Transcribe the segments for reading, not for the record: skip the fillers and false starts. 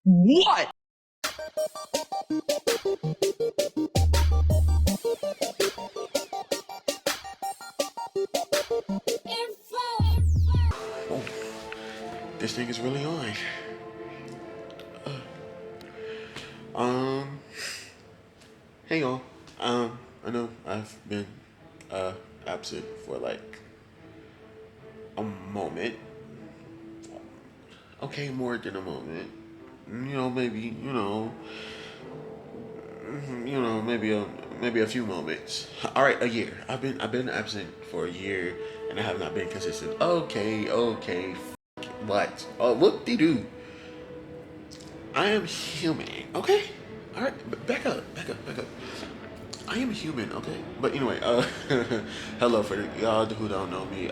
What? Oh, this thing is really on. Um, hey y'all. I know I've been absent for like a moment. Okay, more than a moment. Maybe maybe a few moments. All right, a year. I've been absent for a year, and I have not been consistent. Okay. What? Oh, whoop de doo. I am human. Okay. All right, back up. I am human. Okay. But anyway, hello for y'all who don't know me.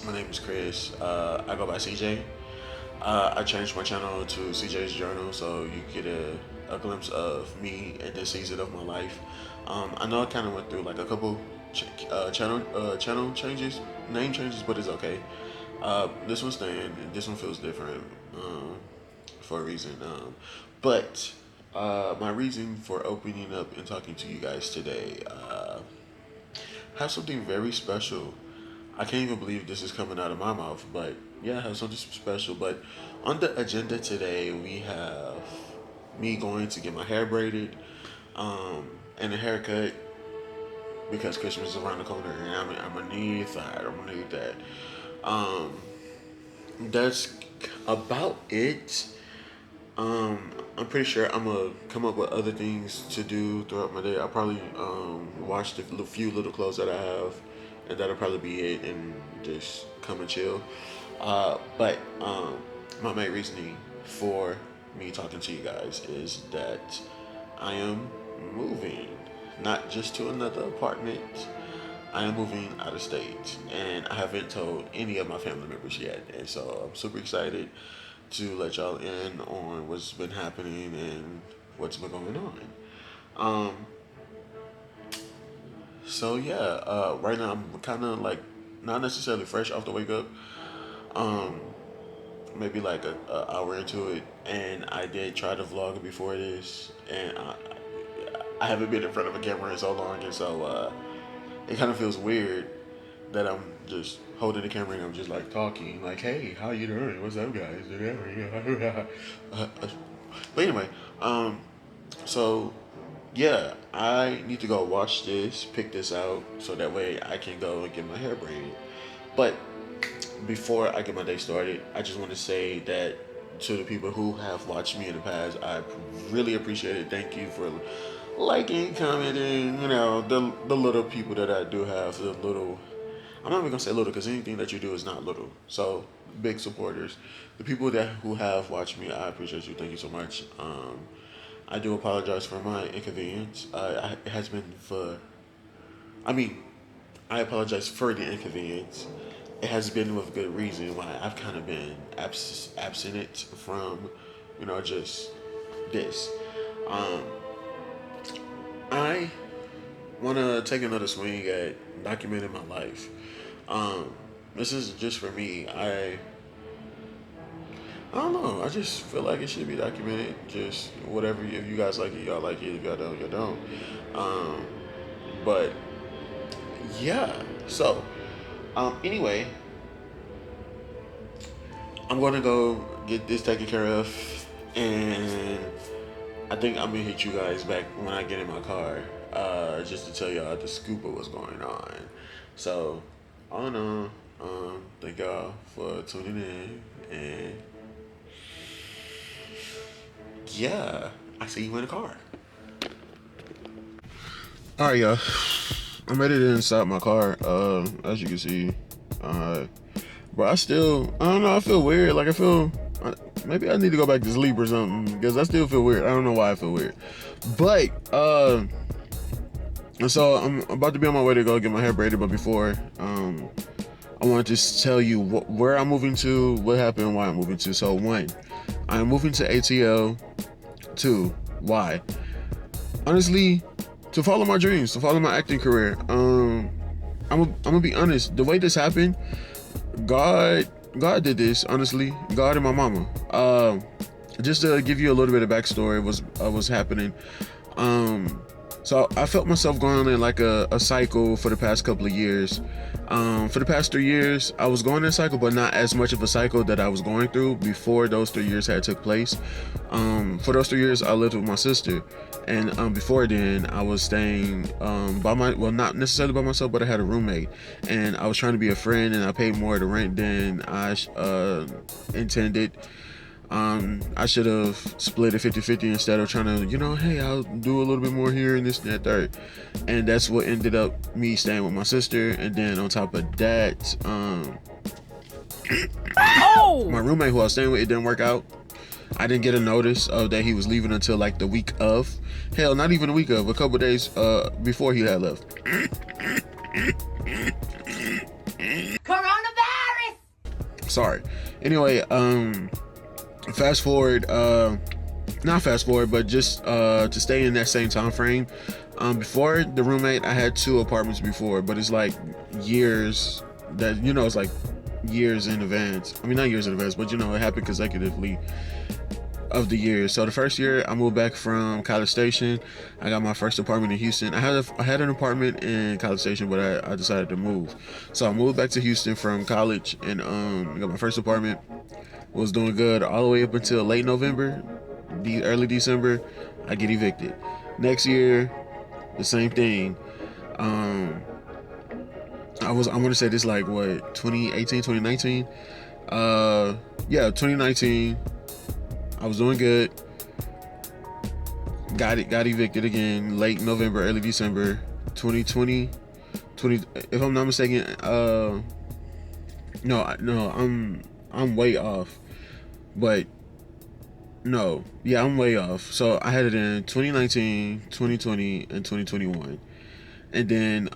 My name is Chris. I go by CJ. I changed my channel to CJ's Journal so you get a glimpse of me in this season of my life. I know I kind of went through like a couple channel changes, name changes, but it's okay. This one's staying. This one feels different for a reason. But my reason for opening up and talking to you guys today have something very special. I can't even believe this is coming out of my mouth, but yeah, I have something special. But on the agenda today, we have me going to get my hair braided, and a haircut because Christmas is around the corner, and I'm gonna need that. I'm gonna need that. Um, that's about it. I'm pretty sure I'm gonna come up with other things to do throughout my day. I'll probably wash the few little clothes that I have, and that'll probably be it, and just come and chill. But my main reasoning for me talking to you guys is that I am moving, not just to another apartment. I am moving out of state, and I haven't told any of my family members yet. And so I'm super excited to let y'all in on what's been happening and what's been going on. Um, so yeah, right now I'm kind of like not necessarily fresh off the wake up. Um, Maybe like a hour into it, and I did try to vlog before this, and I haven't been in front of a camera in so long, and so it kind of feels weird that I'm just holding the camera and I'm just like talking, like, "Hey, how you doing? What's up, guys?" But anyway, so yeah, I need to go watch this, pick this out, so that way I can go and get my hair braided. But before I get my day started, I just want to say that to the people who have watched me in the past, I really appreciate it. Thank you for liking, commenting, the little people that I do have, the little, I'm not even gonna say little because anything that you do is not little. So big supporters, the people that who have watched me, I appreciate you. Thank you so much. I do apologize for my inconvenience. It has been for, I mean, I apologize for the inconvenience. It has been with good reason why I've kind of been absent from, just this. Um, I want to take another swing at documenting my life. Um, this is just for me. I don't know. I just feel like it should be documented. Just whatever. If you guys like it, y'all like it. If y'all don't, you don't. Um, but yeah. So anyway, I'm gonna go get this taken care of, and I think I'm gonna hit you guys back when I get in my car, just to tell y'all the scoop of what's going on. So, I don't know. Thank y'all for tuning in, and yeah, I see you in the car. All right, y'all. I'm ready to inside my car. As you can see, uh, but I don't know. I feel weird. Like maybe I need to go back to sleep or something because I still feel weird. I don't know why I feel weird, but so I'm about to be on my way to go get my hair braided. But before, I want to just tell you where I'm moving to, what happened, and why I'm moving to. So one, I'm moving to ATL. Two, why? Honestly, to follow my dreams, to follow my acting career. I'm gonna be honest. The way this happened, God God did this, honestly. God and my mama. Just to give you a little bit of backstory, was happening. So I felt myself going in like a cycle for the past couple of years. For the past 3 years, I was going in a cycle, but not as much of a cycle that I was going through before those 3 years had took place. For those 3 years, I lived with my sister, and before then, I was staying not necessarily by myself, but I had a roommate, and I was trying to be a friend, and I paid more of the rent than I intended. I should have split it 50-50 instead of trying to, hey, I'll do a little bit more here and this and that third. And that's what ended up me staying with my sister. And then on top of that, my roommate who I was staying with, it didn't work out. I didn't get a notice of that he was leaving until like the week of. Hell, not even a week of, a couple days before he had left. Coronavirus! Sorry. Anyway, fast forward, not fast forward, but just to stay in that same time frame. Before the roommate, I had 2 apartments before, but it's like years that, it's like years in advance. I mean, not years in advance, but it happened consecutively of the years. So the first year I moved back from College Station, I got my first apartment in Houston. I had an apartment in College Station, but I decided to move. So I moved back to Houston from college and got my first apartment. Was doing good all the way up until late November, early December. I get evicted. Next year, the same thing. I want to say this like what, 2018, 2019. 2019. I was doing good. Got evicted again late November, early December. 2020, if I'm not mistaken. I'm way off. But no, yeah, I'm way off. So I had it in 2019, 2020, and 2021. And then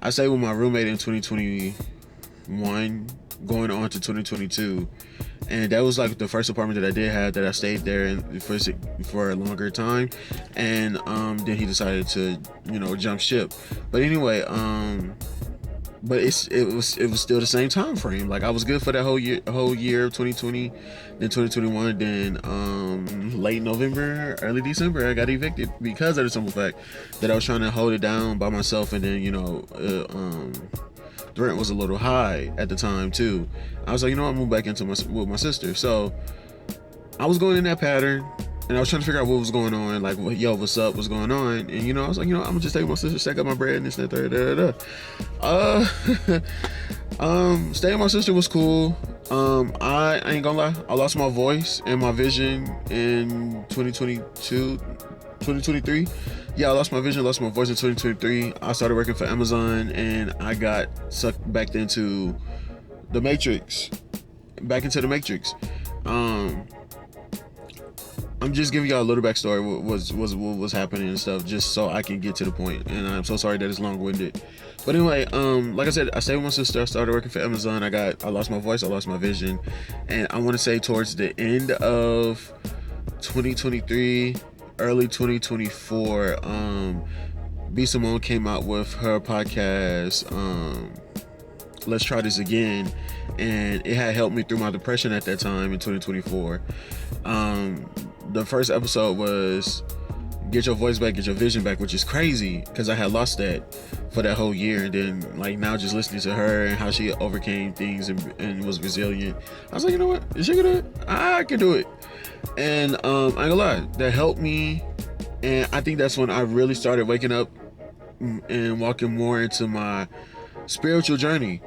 I stayed with my roommate in 2021, going on to 2022. And that was like the first apartment that I did have that I stayed there for a longer time. And then he decided to, jump ship. But anyway, but it was still the same time frame. Like I was good for that whole year of 2020, then 2021, then late November, early December, I got evicted because of the simple fact that I was trying to hold it down by myself, and then the rent was a little high at the time too. I was like, I moved back into with my sister, so I was going in that pattern. And I was trying to figure out what was going on, like, yo, what's up, what's going on? And, I was like, I'm gonna just take my sister, stack up my bread, and this, and that, staying with my sister was cool. I ain't gonna lie, I lost my voice and my vision in 2023. Yeah, I lost my vision, lost my voice in 2023. I started working for Amazon, and I got sucked back into the Matrix. I'm just giving y'all a little backstory what was happening and stuff, just so I can get to the point. And I'm so sorry that it's long-winded. But anyway, like I said, I stayed with my sister. I started working for Amazon. I lost my voice. I lost my vision. And I want to say towards the end of 2023, early 2024, B. Simone came out with her podcast, Let's Try This Again. And it had helped me through my depression at that time in 2024. The first episode was get your voice back, get your vision back, which is crazy because I had lost that for that whole year. And then like now just listening to her and how she overcame things and was resilient, I was like, you know what, is she gonna do it? I can do it. And I ain't gonna lie, that helped me. And I think that's when I really started waking up and walking more into my spiritual journey.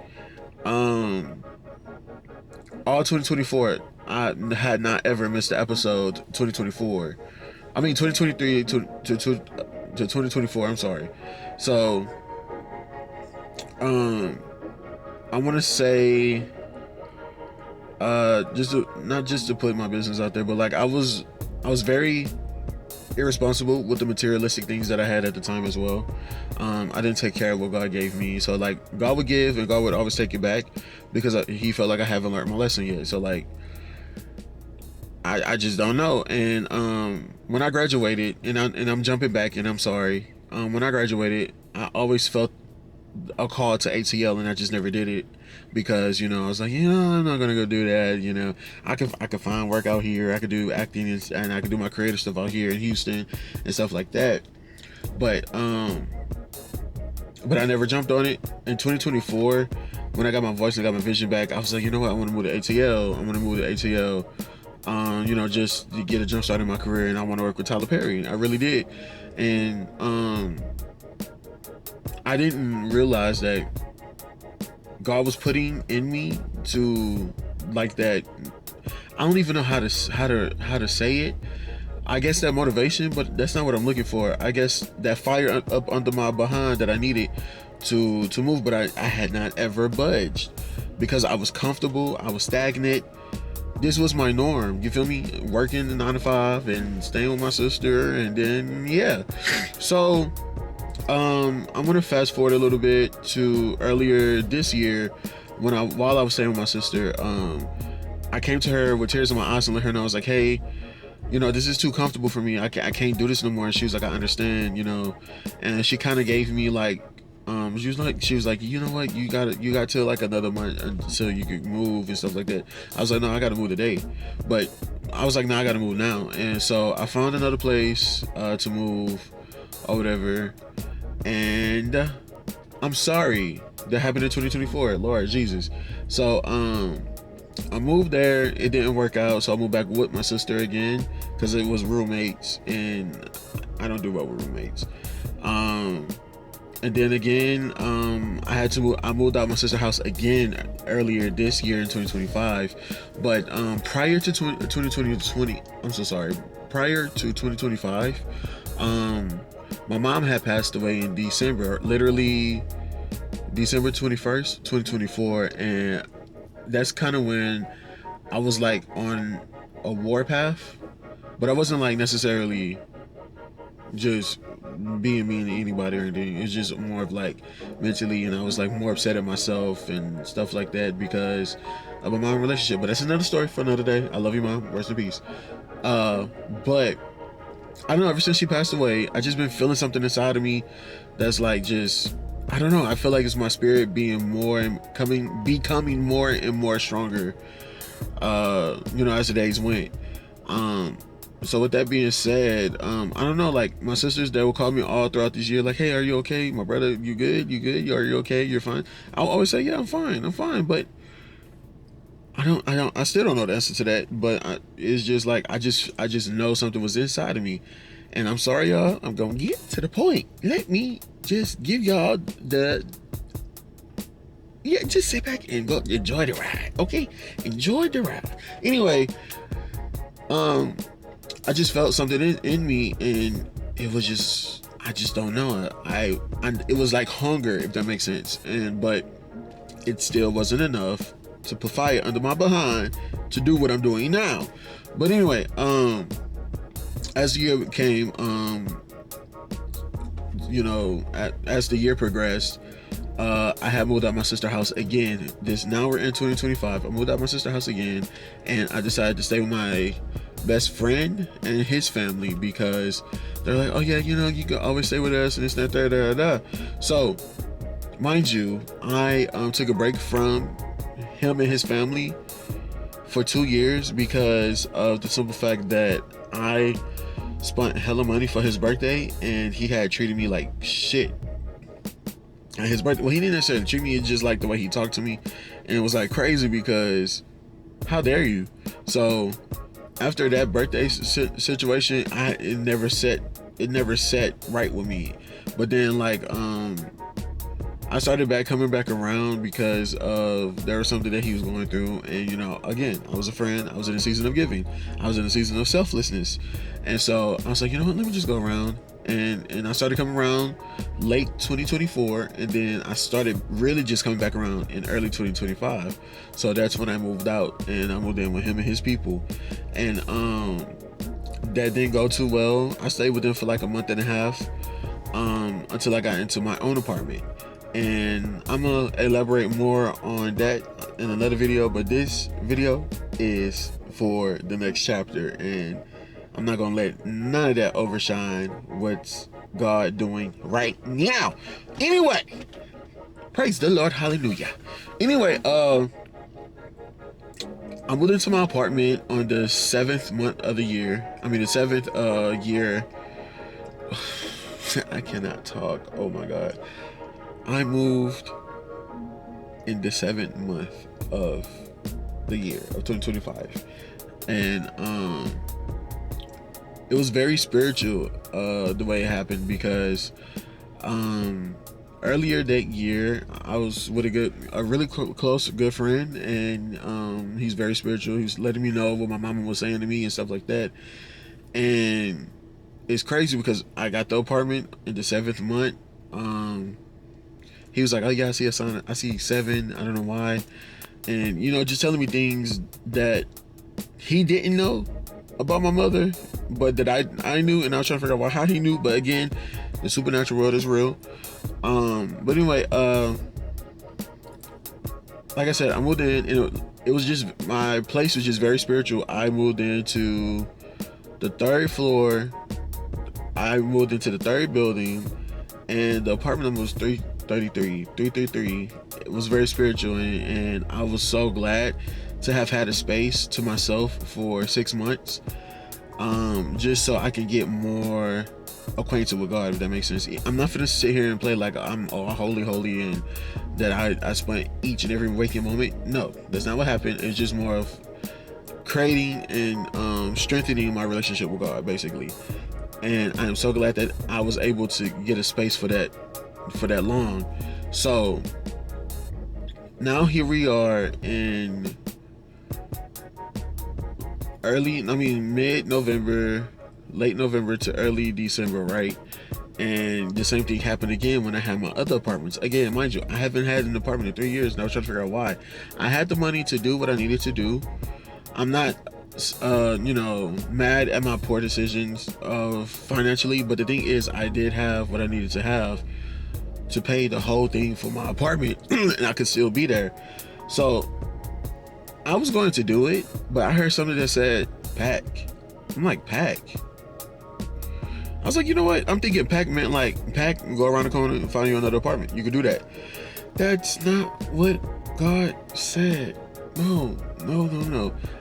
All 2024, I had not ever missed an episode. 2023 to 2024, I'm sorry. So I want to say not just to put my business out there, but like I was very irresponsible with the materialistic things that I had at the time as well. I didn't take care of what God gave me. So like God would give and God would always take it back because he felt like I haven't learned my lesson yet. So like I just don't know. And when I graduated, and I'm jumping back, and I'm sorry. When I graduated, I always felt a call to ATL, and I just never did it because I was like, I'm not gonna go do that. I could find work out here. I could do acting, and I could do my creative stuff out here in Houston and stuff like that. But I never jumped on it. In 2024, when I got my voice and got my vision back, I was like, you know what? I want to move to ATL. I'm gonna move to ATL. Just to get a jump start in my career, and I want to work with Tyler Perry. I really did, and I didn't realize that God was putting in me to like that. I don't even know how to say it. I guess that motivation, but that's not what I'm looking for. I guess that fire up under my behind that I needed to move, but I had not ever budged because I was comfortable. I was stagnant. This was my norm. You feel me? Working 9 to 5 and staying with my sister, and then yeah. So I'm gonna fast forward a little bit to earlier this year while I was staying with my sister. I came to her with tears in my eyes and let her know, I was like, hey, this is too comfortable for me. I can't do this no more. And she was like, I understand, and she kind of gave me like, she was like, you know what, you got till like another month until you could move and stuff like that. I was like, no, I gotta move today. But I was like, no, I gotta move now. And so I found another place to move or whatever. And I'm sorry that happened in 2024, Lord Jesus. So I moved there. It didn't work out, so I moved back with my sister again because it was roommates, and I don't do well with roommates. And then again, I moved out my sister's house again earlier this year in 2025. But prior to 2020, I'm so sorry. Prior to 2025, my mom had passed away in December, literally December 21st, 2024, and that's kind of when I was like on a war path, but I wasn't like necessarily just being mean to anybody or anything. It's just more of like mentally, and I was like more upset at myself and stuff like that because of my mom relationship. But that's another story for another day. I love you, Mom. Rest in peace. But I don't know. Ever since she passed away, I just been feeling something inside of me that's like just. I don't know. I feel like it's my spirit being becoming more and more stronger. As the days went. So with that being said, I don't know. Like my sisters, they will call me all throughout this year. Like, hey, are you okay? My brother, you good? You good? Are you okay? You're fine. I'll always say, yeah, I'm fine. I'm fine. But I still don't know the answer to that. But it's just like I just know something was inside of me. And I'm sorry, y'all. I'm gonna get to the point. Let me just give y'all just sit back and go enjoy the ride, okay? Enjoy the ride. Anyway, I just felt something in me, and it was just I just don't know. It was like hunger, if that makes sense, but it still wasn't enough to put fire under my behind to do what I'm doing now. But anyway, as the year came, as the year progressed, I had moved out my sister's house again. Now we're in 2025. I moved out my sister's house again, and I decided to stay with my best friend and his family because they're like, oh yeah, you can always stay with us and it's not da. So, mind you, I took a break from him and his family for 2 years because of the simple fact that I spent hella money for his birthday, and he had treated me like shit at his birthday. Well, he didn't necessarily treat me, it's just like the way he talked to me, and it was like crazy because how dare you. So after that birthday situation, it never set right with me. But then like I started coming back around because of there was something that he was going through, and again, I was a friend. I was in a season of giving. I was in a season of selflessness, and so I was like, you know what? Let me just go around, and I started coming around late 2024, and then I started really just coming back around in early 2025. So that's when I moved out, and I moved in with him and his people, and that didn't go too well. I stayed with them for like a month and a half until I got into my own apartment. And I'm gonna elaborate more on that in another video, but this video is for the next chapter, and I'm not gonna let none of that overshine what's God doing right now. Anyway, Praise the Lord, hallelujah. Anyway, I moved into my apartment on the 7th month of the year. I mean, the 7th year. I cannot talk. Oh my God. I moved in the 7th month of the year of 2025. And it was very spiritual the way it happened, because earlier that year I was with a really close good friend, and he's very spiritual. He was letting me know what my mama was saying to me and stuff like that. And it's crazy because I got the apartment in the 7th month. He was like, "Oh yeah, I see a sign. I see 7. I don't know why," and just telling me things that he didn't know about my mother, but that I knew, and I was trying to figure out how he knew. But again, the supernatural world is real. But anyway, like I said, I moved in, and it was just, my place was just very spiritual. I moved into the 3rd floor. I moved into the 3rd building, and the apartment number was 333. It was very spiritual, and I was so glad to have had a space to myself for 6 months, just so I can get more acquainted with God, if that makes sense. I'm not gonna sit here and play like I'm all holy and that I spent each and every waking moment. No, that's not what happened. It's just more of creating and strengthening my relationship with God, basically. And I am so glad that I was able to get a space for that long. So now here we are in mid-November, late November to early December, right? And the same thing happened again when I had my other apartments. Again, mind you, I haven't had an apartment in 3 years, and I was trying to figure out why. I had the money to do what I needed to do. I'm not mad at my poor decisions financially, but the thing is, I did have what I needed to have to pay the whole thing for my apartment, and I could still be there. So I was going to do it, but I heard something that said pack. I'm like, pack? I was like, you know what? I'm thinking pack meant like pack and go around the corner and find you another apartment. You could do that. That's not what God said. No.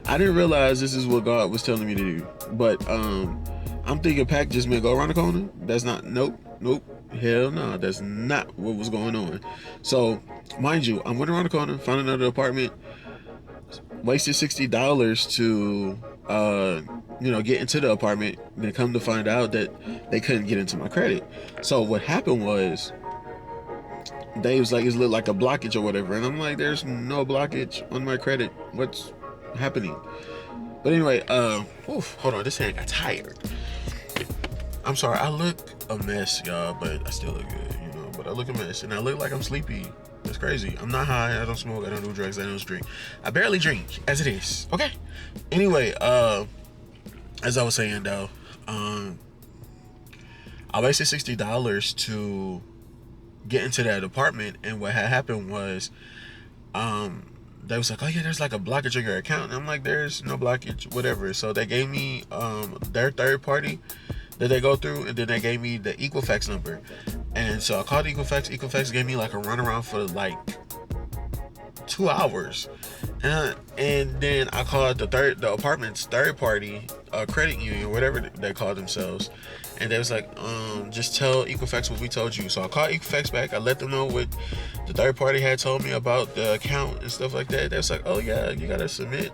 I didn't realize this is what God was telling me to do. But I'm thinking pack just meant go around the corner. That's not, nope. Hell no, that's not what was going on. So, mind you, I went around the corner, found another apartment, wasted $60 to get into the apartment, then come to find out that they couldn't get into my credit. So what happened was, they was like, it looked like a blockage or whatever, and I'm like, there's no blockage on my credit. What's happening? But anyway, hold on, this hand got tired. I'm sorry, I look a mess, y'all, but I still look good, but I look a mess, and I look like I'm sleepy. It's crazy. I'm not high, I don't smoke, I don't do drugs, I don't drink. I barely drink, as it is, okay? Anyway, as I was saying though, I wasted $60 to get into that apartment, and what had happened was, they was like, oh yeah, there's like a blockage on your account, and I'm like, there's no blockage, whatever. So they gave me their third party that they go through, and then they gave me the Equifax number, and so I called Equifax gave me like a runaround for like 2 hours, and then I called the apartment's third party credit union, whatever they call themselves, and they was like, just tell Equifax what we told you. So I called Equifax back. I let them know what the third party had told me about the account and stuff like that. They was like, oh yeah, you gotta submit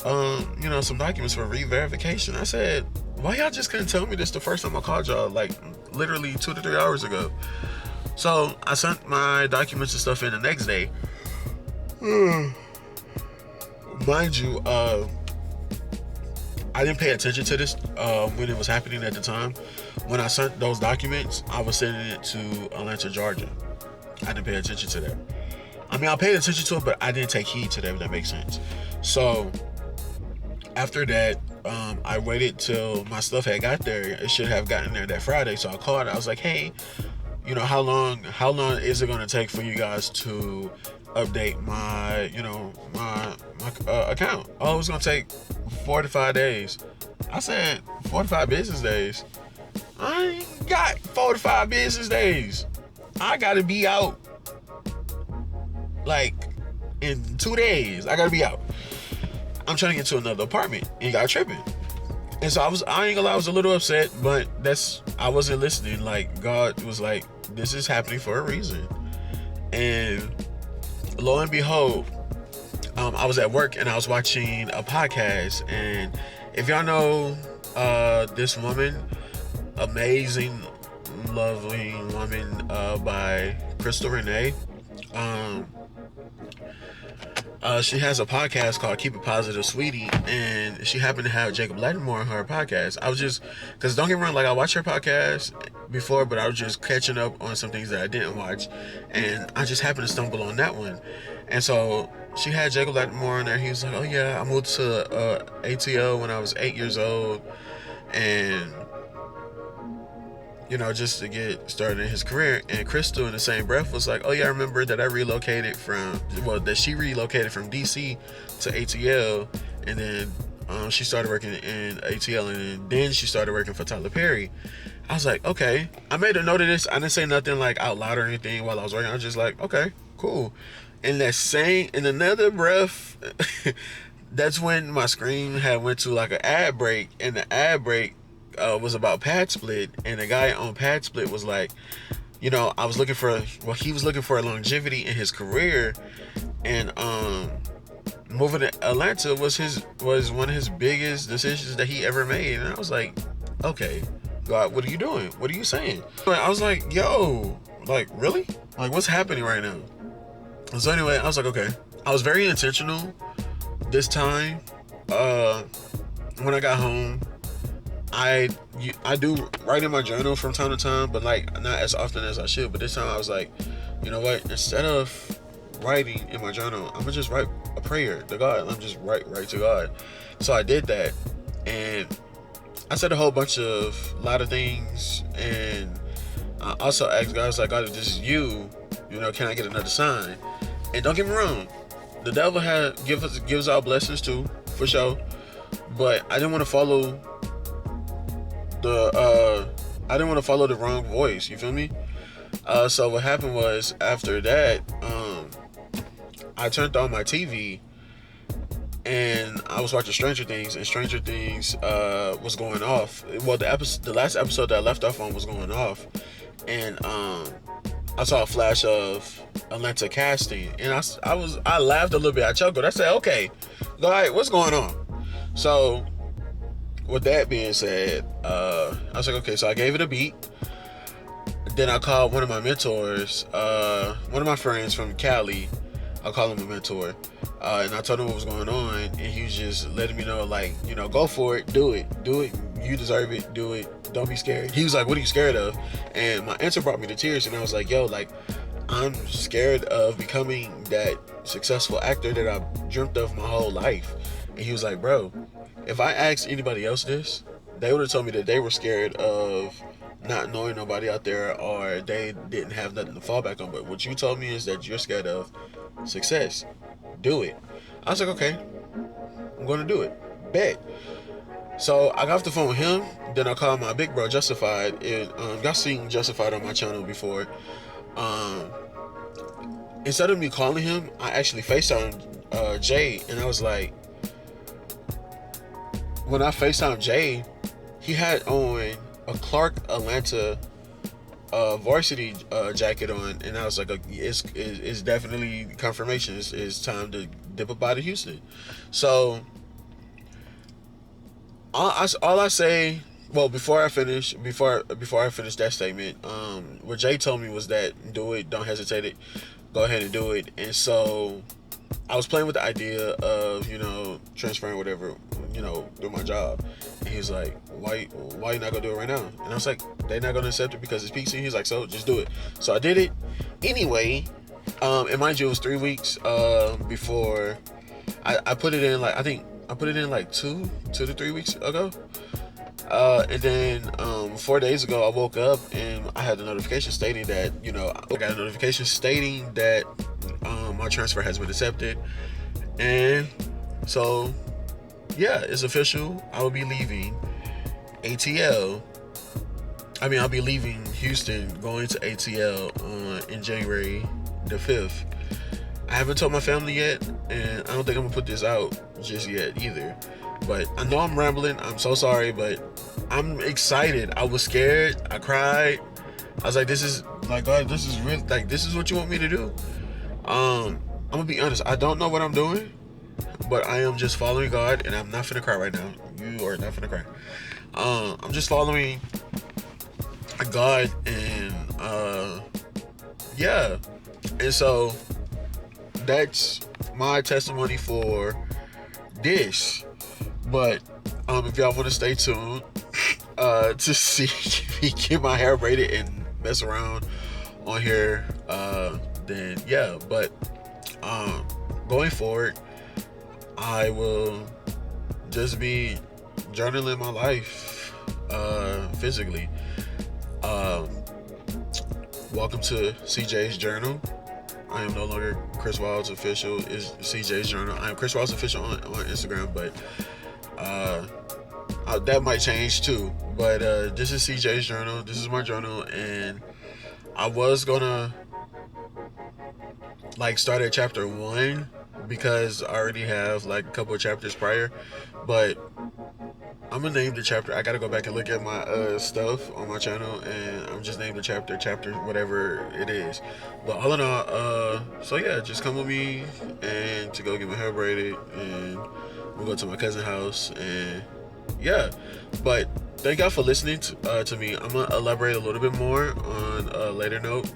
some documents for re-verification. I said, why y'all just couldn't tell me this the first time I called y'all, like literally 2 to 3 hours ago? So I sent my documents and stuff in the next day. Mind you, I didn't pay attention to this when it was happening at the time. When I sent those documents, I was sending it to Atlanta, Georgia. I didn't pay attention to that. I mean, I paid attention to it, but I didn't take heed to that, if that makes sense. So after that, I waited till my stuff had got there. It should have gotten there that Friday. So I called. I was like, hey, how long is it going to take for you guys to update my account? Oh, it was going to take 4 to 5 days. I said, 4 to 5 business days? I ain't got 4 to 5 business days. I got to be out Like, in 2 days, I gotta be out. I'm trying to get to another apartment, and you got tripping. And so I ain't gonna lie, I was a little upset, but I wasn't listening. Like, God was like, this is happening for a reason. And lo and behold, I was at work and I was watching a podcast. And if y'all know this woman, amazing, lovely woman by Crystal Renee, she has a podcast called Keep It Positive Sweetie, and she happened to have Jacob Lattimore on her podcast. I was just, because don't get me wrong, like, I watched her podcast before, but I was just catching up on some things that I didn't watch, and I just happened to stumble on that one. And so she had Jacob Lattimore on there. He was like, oh yeah, I moved to ATL when I was 8 years old, and just to get started in his career. And Crystal, in the same breath, was like, oh yeah, I remember that that she relocated from DC to ATL, and then she started working in ATL, and then she started working for Tyler Perry. I was like, okay. I made a note of this. I didn't say nothing like out loud or anything while I was working. I was just like, okay, cool. In another breath, that's when my screen had went to like an ad break, and the ad break was about Pad Split, and the guy on Pad Split was like, he was looking for a longevity in his career, and moving to Atlanta was one of his biggest decisions that he ever made. And I was like, okay, God, what are you doing? What are you saying? I was like, yo, like, really? Like, what's happening right now? So anyway, I was like, okay. I was very intentional this time. When I got home, I do write in my journal from time to time, but like not as often as I should. But this time I was like, you know what? Instead of writing in my journal, I'm gonna just write a prayer to God. I'm just write to God. So I did that, and I said a whole lot of things, and I also asked God, I was like, God, if this is you, can I get another sign? And don't get me wrong, the devil gives out blessings too, for sure. But I didn't want to follow the wrong voice, you feel me? So what happened was, after that, I turned on my TV and I was watching Stranger Things, and Stranger Things was going off. Well, the last episode that I left off on was going off, and I saw a flash of Atlanta casting, and I laughed a little bit. I chuckled. I said, okay, all right, what's going on? So with that being said, I was like, okay, so I gave it a beat. Then I called one of my mentors, one of my friends from Cali. I'll call him a mentor. And I told him what was going on, and he was just letting me know, like, go for it, do it, you deserve it, do it, don't be scared. He was like, what are you scared of? And my answer brought me to tears, and I was like, yo, like, I'm scared of becoming that successful actor that I've dreamt of my whole life. And he was like, bro, if I asked anybody else this, they would have told me that they were scared of not knowing nobody out there, or they didn't have nothing to fall back on. But what you told me is that you're scared of success. Do it. I was like, okay, I'm going to do it. Bet. So I got off the phone with him. Then I called my big bro, Justified. And y'all seen Justified on my channel before. Instead of me calling him, I actually FaceTimed Jay, and I was like, when I FaceTimed Jay, he had on a Clark Atlanta varsity jacket on, and I was like, it's definitely confirmation. It's time to dip up out of Houston. So all I say, well, before I finish that statement, what Jay told me was that do it, don't hesitate it, go ahead and do it. And so I was playing with the idea of, transferring whatever, do my job. And he was like, why you not gonna do it right now? And I was like, they're not gonna accept it because it's PC. He's like, so just do it. So I did it anyway. And mind you, it was 3 weeks before I put it in. Like, I think I put it in like 2 to 3 weeks ago. And then 4 days ago, I woke up and I had a notification stating that, I got a notification stating that my transfer has been accepted. And so, yeah, it's official. I will be leaving ATL. I'll be leaving Houston, going to ATL in January the 5th. I haven't told my family yet, and I don't think I'm gonna put this out just yet either. But I know I'm rambling. I'm so sorry, but I'm excited. I was scared. I cried. I was like, "This is like God. This is real. Like this is what you want me to do." I'm gonna be honest. I don't know what I'm doing, but I am just following God, and I'm not finna cry right now. You are not finna cry. I'm just following God, and yeah, and so that's my testimony for this. But if y'all want to stay tuned to see me get my hair braided and mess around on here, then yeah. But going forward, I will just be journaling my life physically. Um, Welcome to CJ's Journal. I am no longer Chris Wilds Official. Is CJ's Journal. I am Chris Wilds Official on Instagram, but that might change too. But this is CJ's Journal. This is my journal, and I was gonna like start at chapter 1 because I already have like a couple of chapters prior, but I'm gonna name the chapter. I gotta go back and look at my stuff on my channel, and I'm just named the chapter, whatever it is. But all in all, so yeah, just come with me and to go get my hair braided, and we'll go to my cousin's house, and yeah. But thank y'all for listening to me. I'm gonna elaborate a little bit more on a later note,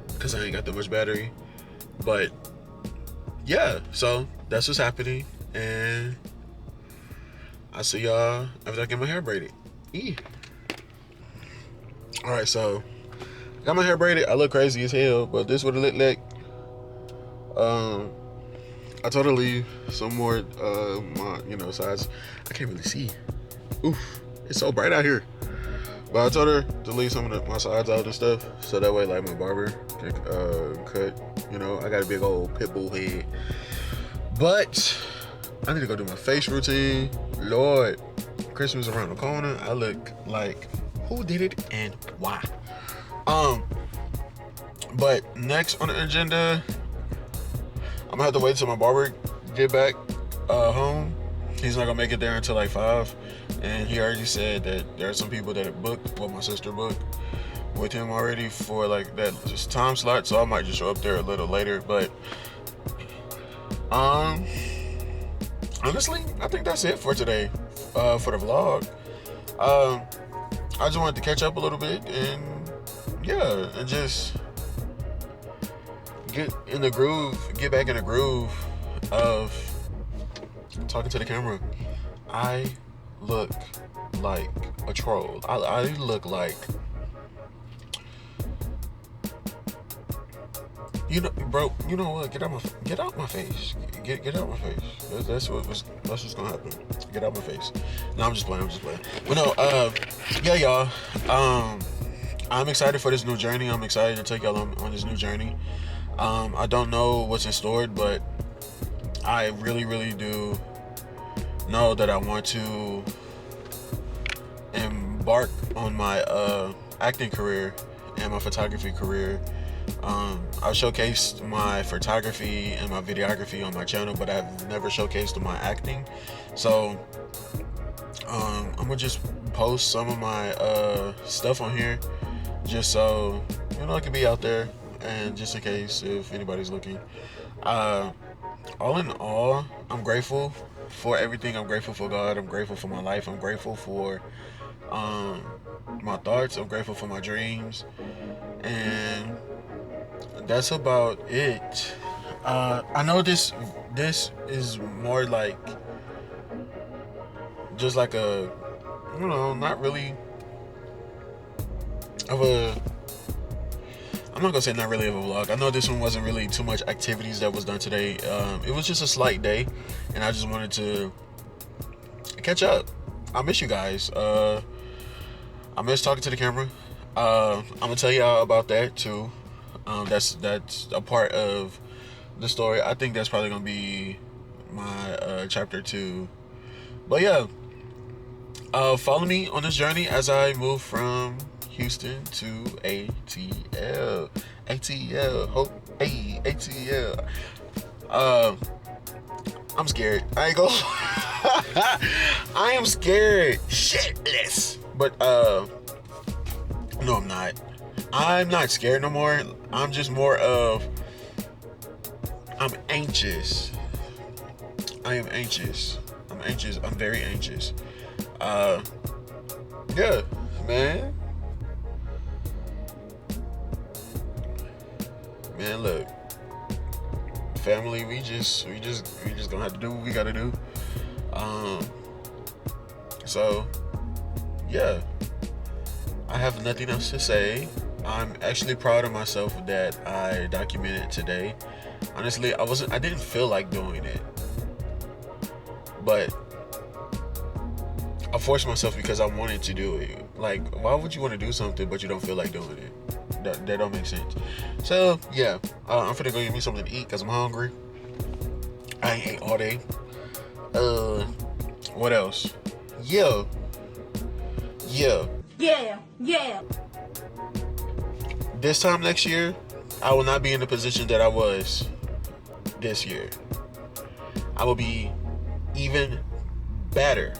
because I ain't got that much battery. But yeah, so that's what's happening, and I'll see y'all after I get my hair braided. Alright, so got my hair braided. I look crazy as hell, but this is what it looked like. I told her to leave some more my sides. I can't really see. Oof, it's so bright out here. But I told her to leave some of my sides out and stuff, so that way like my barber can cut. I got a big old pit bull head. But I need to go do my face routine. Lord, Christmas around the corner. I look like who did it and why. But next on the agenda, I'm gonna have to wait till my barber get back home. He's not gonna make it there until like 5, and he already said that there are some people that have booked. Well, my sister booked with him already for like that time slot, so I might just show up there a little later. But honestly, I think that's it for today, for the vlog. I just wanted to catch up a little bit, and yeah, and just get back in the groove of talking to the camera. I look like a troll. I look like, bro. You know what? Get out my face. Get out my face. That's what's gonna happen. Get out my face. No, I'm just playing. But no, yeah, y'all. I'm excited for this new journey. I'm excited to take y'all on this new journey. I don't know what's in store, but I really, really do know that I want to embark on my acting career and my photography career. I've showcased my photography and my videography on my channel, but I've never showcased my acting. So I'm gonna just post some of my stuff on here, just so it can be out there, and just in case if anybody's looking. All in all, I'm grateful for everything. I'm grateful for God. I'm grateful for my life. I'm grateful for my thoughts. I'm grateful for my dreams, and that's about it. I know this is more like just like a not really of a, I'm not gonna say not really of a vlog. I know this one wasn't really too much activities that was done today. It was just a slight day, and I just wanted to catch up. I miss you guys. I miss talking to the camera. I'm gonna tell y'all about that too. That's a part of the story. I think that's probably gonna be my chapter 2. But yeah, follow me on this journey as I move from Houston to ATL. ATL. Hope. Hey, ATL. I'm scared. I ain't gonna. I am scared shitless. But no, I'm not. I'm not scared no more. I'm just more of, I'm anxious. I am anxious. I'm anxious. I'm very anxious. Yeah, man. Man, look. Family, we just gonna have to do what we gotta do. So yeah. I have nothing else to say. I'm actually proud of myself that I documented today. Honestly, I didn't feel like doing it. But I forced myself because I wanted to do it. Like, why would you want to do something but you don't feel like doing it? That don't make sense. So, yeah. I'm finna go get me something to eat because I'm hungry. I ain't ate all day. What else? Yeah. This time next year, I will not be in the position that I was this year. I will be even better.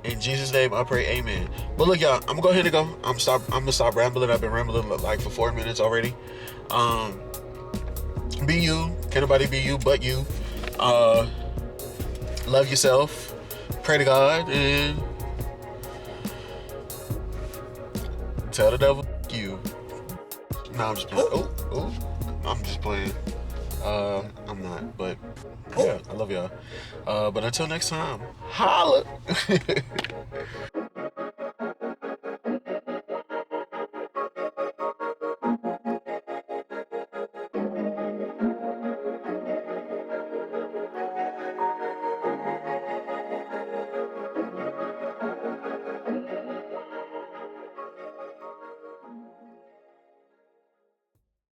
In Jesus' name, I pray, amen. But look, y'all, I'm gonna go ahead and go. I'm gonna stop rambling. I've been rambling like for 4 minutes already. Be you. Can nobody be you but you? Love yourself. Pray to God and tell the devil you. No, I'm just playing. Oh, I'm just playing. I'm not, but yeah, I love y'all. But until next time, holla.